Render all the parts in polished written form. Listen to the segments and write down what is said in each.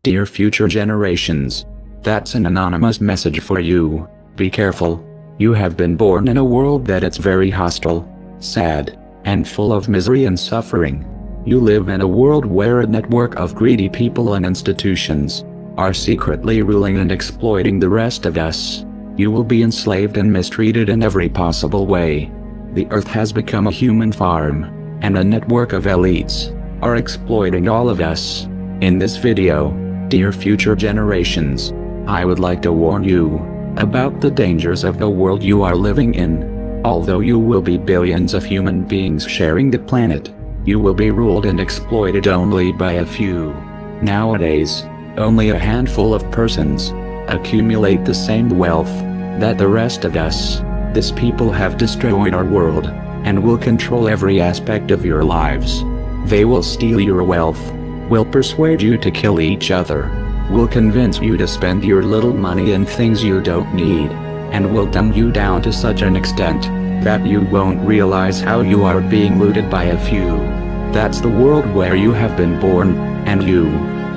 Dear future generations. That's an anonymous message for you. Be careful. You have been born in a world that it's very hostile, sad, and full of misery and suffering. You live in a world where a network of greedy people and institutions are secretly ruling and exploiting the rest of us. You will be enslaved and mistreated in every possible way. The earth has become a human farm, and a network of elites are exploiting all of us. In this video, dear future generations, I would like to warn you about the dangers of the world you are living in. Although you will be billions of human beings sharing the planet, you will be ruled and exploited only by a few. Nowadays, only a handful of persons accumulate the same wealth that the rest of us. These people have destroyed our world and will control every aspect of your lives. They will steal your wealth, will persuade you to kill each other, will convince you to spend your little money in things you don't need, and will dumb you down to such an extent that you won't realize how you are being looted by a few. That's the world where you have been born, and you,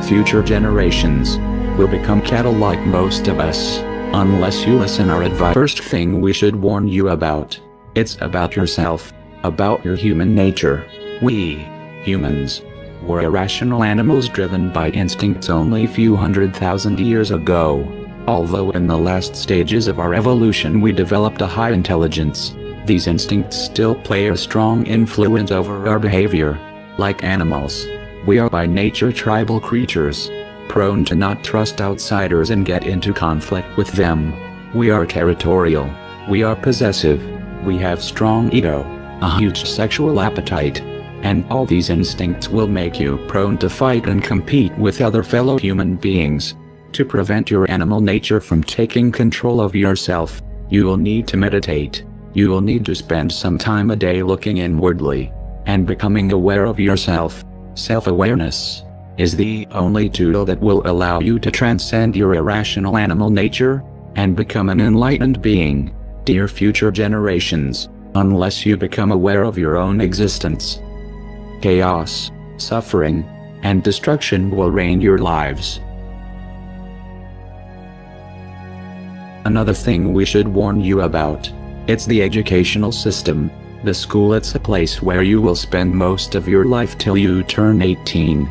future generations, will become cattle like most of us, unless you listen our advice. First thing we should warn you about, it's about yourself, about your human nature. We, humans, were irrational animals driven by instincts only a few 100,000 years ago. Although in the last stages of our evolution we developed a high intelligence, these instincts still play a strong influence over our behavior. Like animals, we are by nature tribal creatures, prone to not trust outsiders and get into conflict with them. We are territorial, we are possessive, we have strong ego, a huge sexual appetite, and all these instincts will make you prone to fight and compete with other fellow human beings. To prevent your animal nature from taking control of yourself, you will need to meditate. You will need to spend some time a day looking inwardly and becoming aware of yourself. Self-awareness is the only tool that will allow you to transcend your irrational animal nature and become an enlightened being. Dear future generations, unless you become aware of your own existence, chaos, suffering, and destruction will reign your lives. Another thing we should warn you about, it's the educational system. The school, it's a place where you will spend most of your life till you turn 18.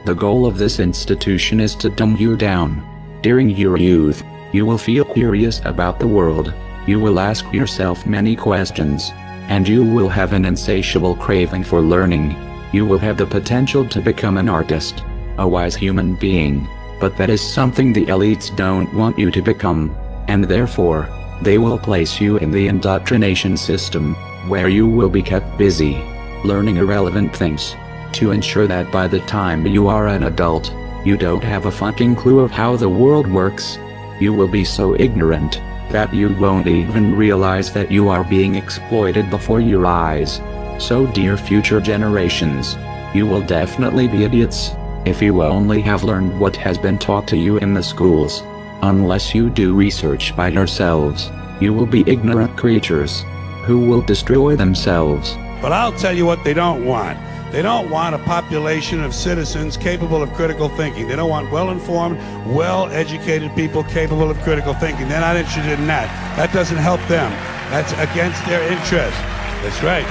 The goal of this institution is to dumb you down. During your youth, you will feel curious about the world, you will ask yourself many questions, and you will have an insatiable craving for learning. You will have the potential to become an artist, a wise human being, but that is something the elites don't want you to become, and therefore, they will place you in the indoctrination system, where you will be kept busy, learning irrelevant things, to ensure that by the time you are an adult, you don't have a fucking clue of how the world works. You will be so ignorant that you won't even realize that you are being exploited before your eyes. So dear future generations, you will definitely be idiots if you only have learned what has been taught to you in the schools. Unless you do research by yourselves, you will be ignorant creatures who will destroy themselves. But I'll tell you what they don't want. They don't want a population of citizens capable of critical thinking. They don't want well-informed, well-educated people capable of critical thinking. They're not interested in that. That doesn't help them. That's against their interest. That's right.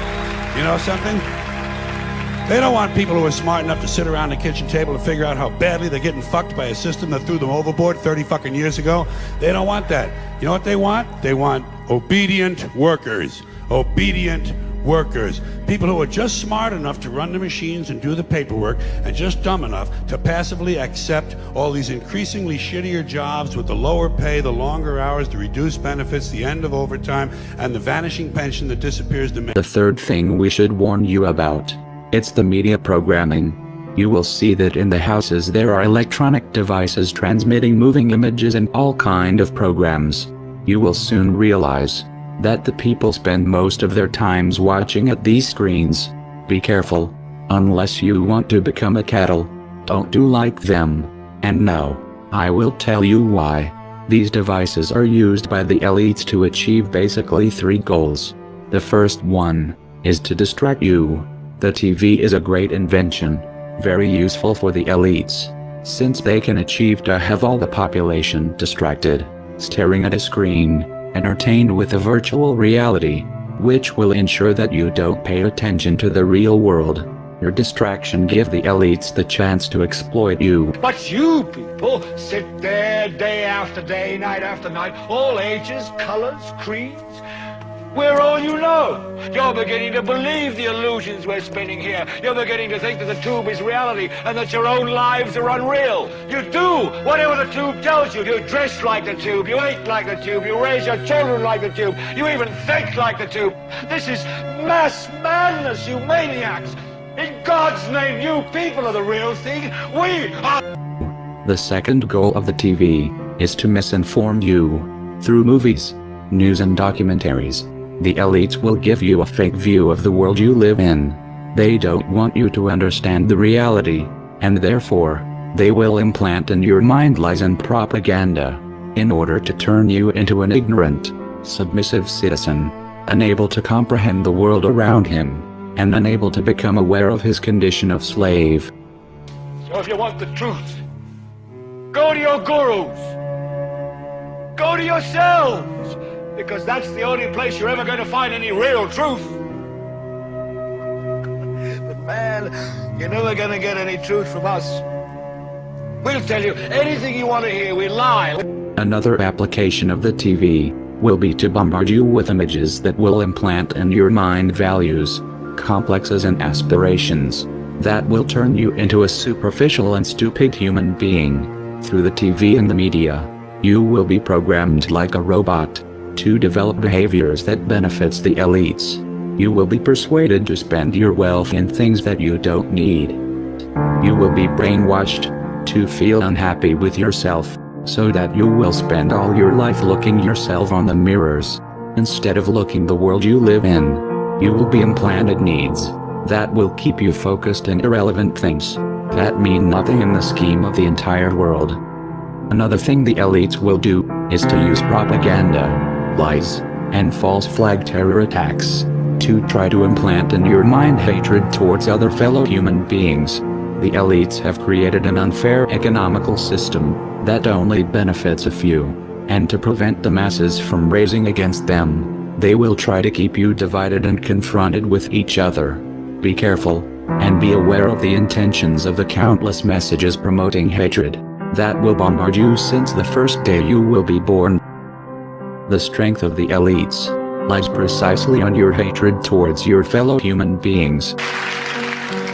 You know something? They don't want people who are smart enough to sit around the kitchen table and figure out how badly they're getting fucked by a system that threw them overboard 30 fucking years ago. They don't want that. You know what they want? They want obedient workers. Obedient workers. People who are just smart enough to run the machines and do the paperwork, and just dumb enough to passively accept all these increasingly shittier jobs with the lower pay, the longer hours, the reduced benefits, the end of overtime, and the vanishing pension that disappears the minute. The third thing we should warn you about, it's the media programming. You will see that in the houses there are electronic devices transmitting moving images and all kind of programs. You will soon realize that the people spend most of their times watching at these screens. Be careful. Unless you want to become a cattle, don't do like them. And now, I will tell you why. These devices are used by the elites to achieve basically 3 goals. The first one is to distract you. The TV is a great invention, very useful for the elites. since they can achieve to have all the population distracted, staring at a screen, entertained with a virtual reality, which will ensure that you don't pay attention to the real world. Your distraction gives the elites the chance to exploit you. But you people sit there day after day, night after night, all ages, colors, creeds. We're all you know. You're beginning to believe the illusions we're spinning here. You're beginning to think that the tube is reality and that your own lives are unreal. You do whatever the tube tells you. You dress like the tube. You eat like the tube. You raise your children like the tube. You even think like the tube. This is mass madness, you maniacs. In God's name, you people are the real thing. We are... The second goal of the TV is to misinform you. Through movies, news and documentaries, the elites will give you a fake view of the world you live in. They don't want you to understand the reality, and therefore, they will implant in your mind lies and propaganda, in order to turn you into an ignorant, submissive citizen, unable to comprehend the world around him, and unable to become aware of his condition of slave. So if you want the truth, go to your gurus. Go to yourselves. Because that's the only place you're ever going to find any real truth. But man, you're never going to get any truth from us. We'll tell you anything you want to hear. We lie. Another application of the TV will be to bombard you with images that will implant in your mind values, complexes and aspirations that will turn you into a superficial and stupid human being. Through the TV and the media, you will be programmed like a robot to develop behaviors that benefits the elites. You will be persuaded to spend your wealth in things that you don't need. You will be brainwashed to feel unhappy with yourself, so that you will spend all your life looking yourself on the mirrors, instead of looking the world you live in. You will be implanted needs that will keep you focused on irrelevant things that mean nothing in the scheme of the entire world. Another thing the elites will do is to use propaganda, lies, and false flag terror attacks to try to implant in your mind hatred towards other fellow human beings. The elites have created an unfair economical system that only benefits a few, and to prevent the masses from raising against them, they will try to keep you divided and confronted with each other. Be careful, and be aware of the intentions of the countless messages promoting hatred that will bombard you since the first day you will be born. The strength of the elites lies precisely on your hatred towards your fellow human beings.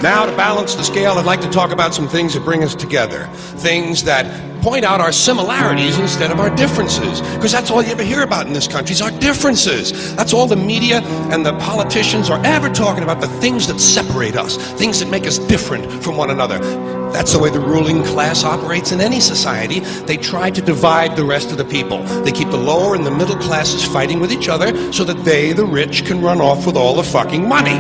Now, to balance the scale, I'd like to talk about some things that bring us together. Things that point out our similarities instead of our differences. Because that's all you ever hear about in this country is our differences. That's all the media and the politicians are ever talking about, the things that separate us, things that make us different from one another. That's the way the ruling class operates in any society. They try to divide the rest of the people. They keep the lower and the middle classes fighting with each other so that they, the rich, can run off with all the fucking money.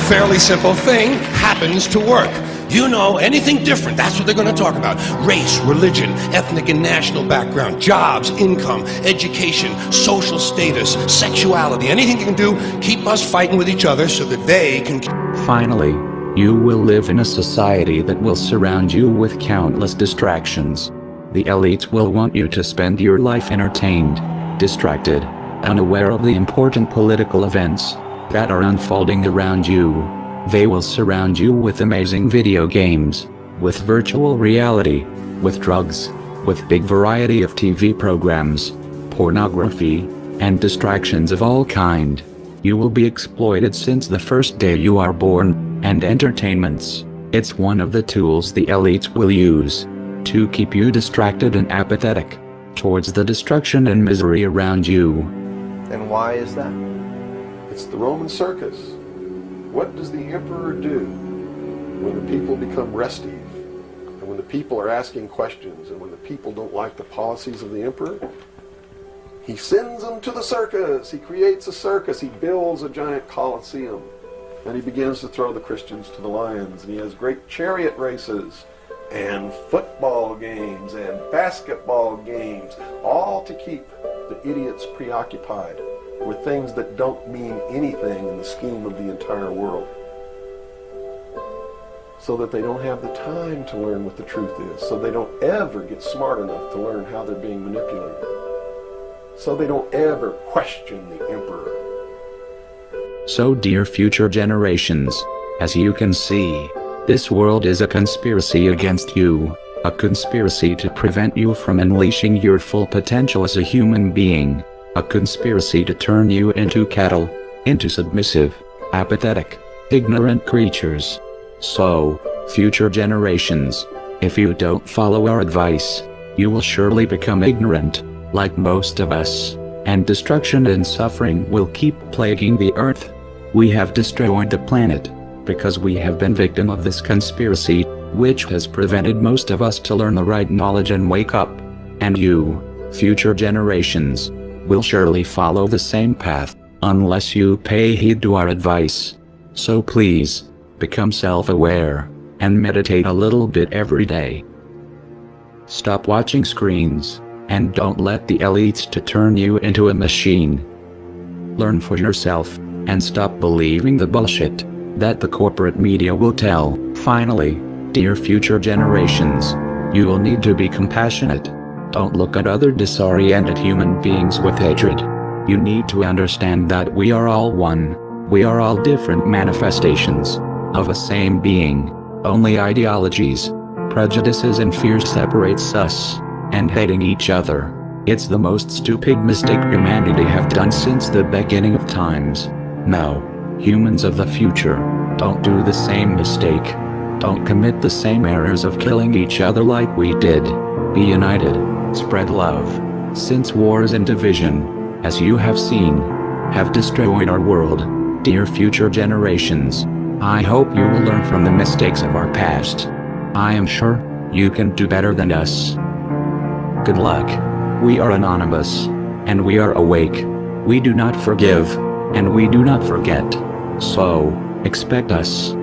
Fairly simple thing, happens to work. You know, anything different, that's what they're going to talk about. Race, religion, ethnic and national background, jobs, income, education, social status, sexuality, anything you can do, keep us fighting with each other so that they can... Finally, you will live in a society that will surround you with countless distractions. The elites will want you to spend your life entertained, distracted, unaware of the important political events that are unfolding around you. They will surround you with amazing video games, with virtual reality, with drugs, with big variety of TV programs, pornography, and distractions of all kind. You will be exploited since the first day you are born, and entertainments. It's one of the tools the elites will use to keep you distracted and apathetic towards the destruction and misery around you. And why is that? It's the Roman circus. What does the emperor do when the people become restive, and when the people are asking questions, and when the people don't like the policies of the emperor? He sends them to the circus. He creates a circus. He builds a giant coliseum, and he begins to throw the Christians to the lions, and he has great chariot races and football games and basketball games, all to keep the idiots preoccupied with things that don't mean anything in the scheme of the entire world. so that they don't have the time to learn what the truth is, so they don't ever get smart enough to learn how they're being manipulated, so they don't ever question the emperor. So dear future generations, as you can see, this world is a conspiracy against you, a conspiracy to prevent you from unleashing your full potential as a human being, a conspiracy to turn you into cattle, into submissive, apathetic, ignorant creatures. So, future generations, if you don't follow our advice, you will surely become ignorant, like most of us, and destruction and suffering will keep plaguing the earth. We have destroyed the planet, because we have been victim of this conspiracy, which has prevented most of us to learn the right knowledge and wake up. And you, future generations, will surely follow the same path, unless you pay heed to our advice. So please, become self-aware, and meditate a little bit every day. Stop watching screens, and don't let the elites to turn you into a machine. Learn for yourself, and stop believing the bullshit that the corporate media will tell. Finally, dear future generations, you will need to be compassionate. Don't look at other disoriented human beings with hatred. You need to understand that we are all one. We are all different manifestations of a same being. Only ideologies, prejudices and fears separates us, and hating each other. It's the most stupid mistake humanity have done since the beginning of times. Now, humans of the future, don't do the same mistake. Don't commit the same errors of killing each other like we did. Be united, spread love, since wars and division, as you have seen, have destroyed our world. Dear future generations, I hope you will learn from the mistakes of our past. I am sure you can do better than us. Good luck. We are anonymous, and we are awake. We do not forgive, and we do not forget. So, expect us.